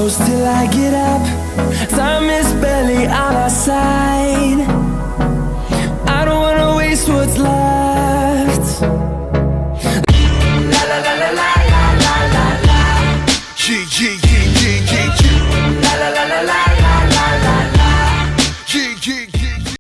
close till I get up. Time is barely on our side. I don't wanna waste what's left. La la la la la la la la la. Yeah, yeah, yeah, yeah, yeah, yeah. La la la la la la la la la. Yeah, yeah, yeah, yeah.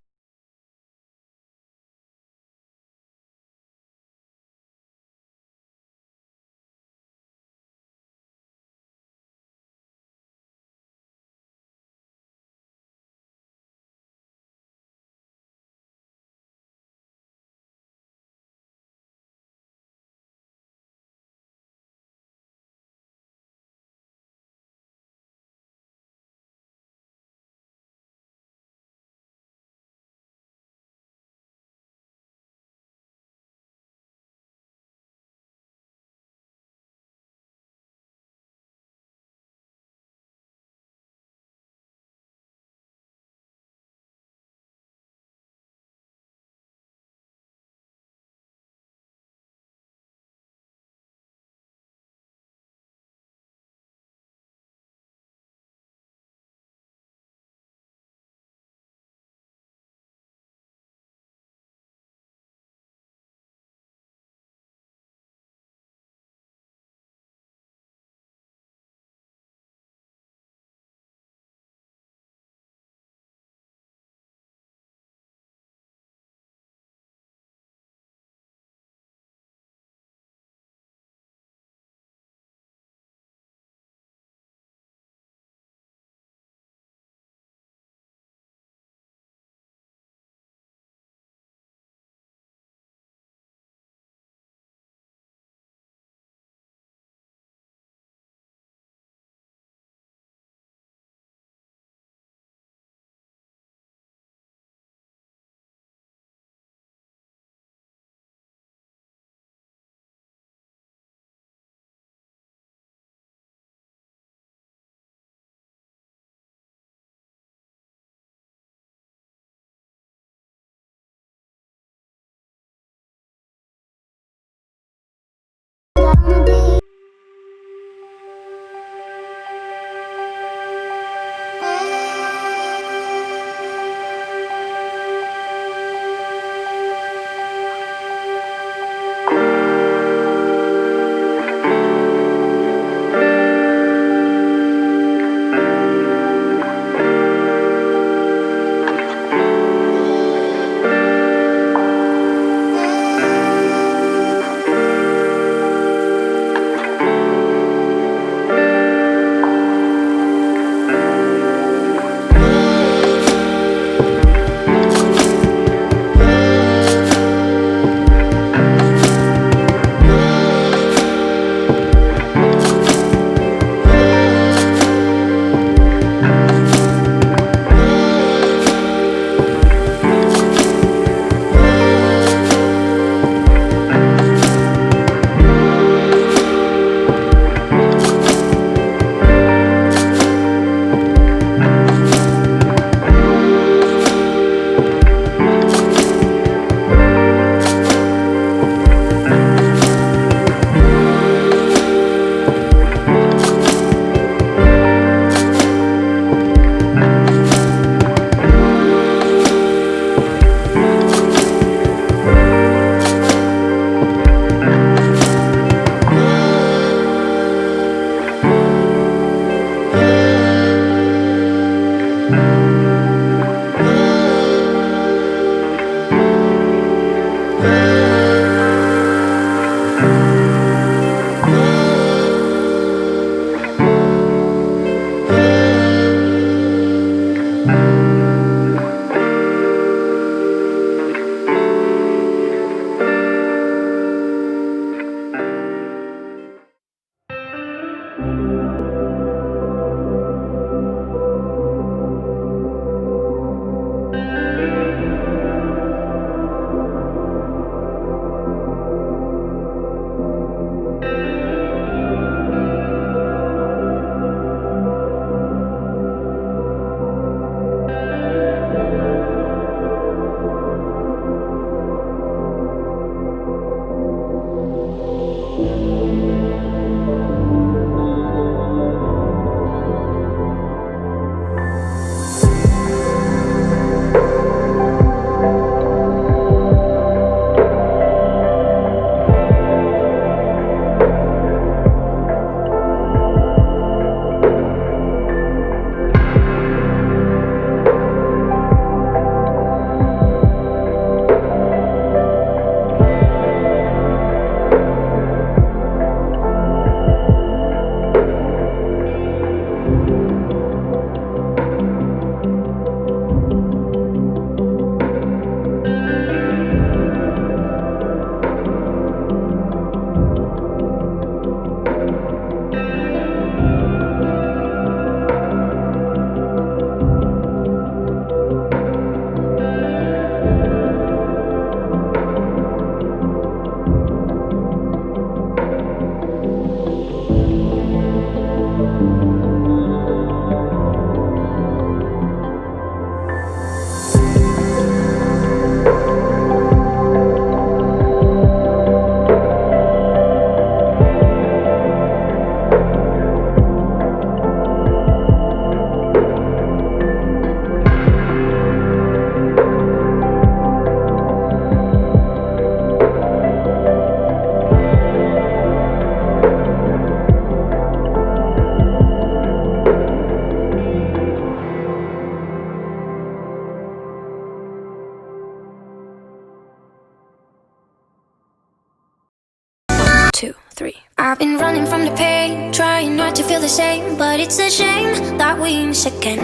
2, 3. I've been running from the pain, trying not to feel the same, but it's a shame that we miss again.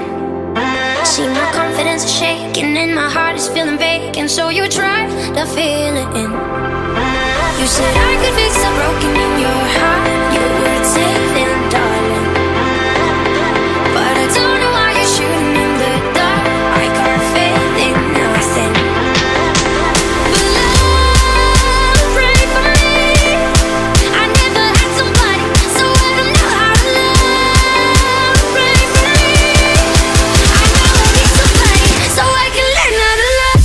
See, my confidence is shaking and my heart is feeling vacant, so you tried to fill it in. You said I could fix the broken in your heart. You were saving, darling, but I don't know why you're shooting in the dark. I can't faith in nothing. But love, pray for me. I never had somebody, so I don't know how to love. Pray for me. I know I need somebody, so I can learn how to love.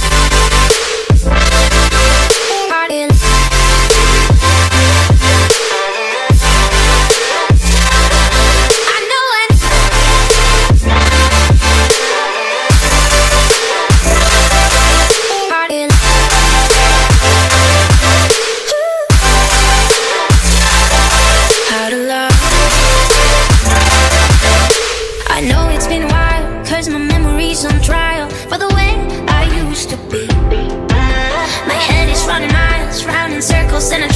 I know it's been a while, 'cause my memory's on trial for the way I used to be. My head is running miles, round in circles, and I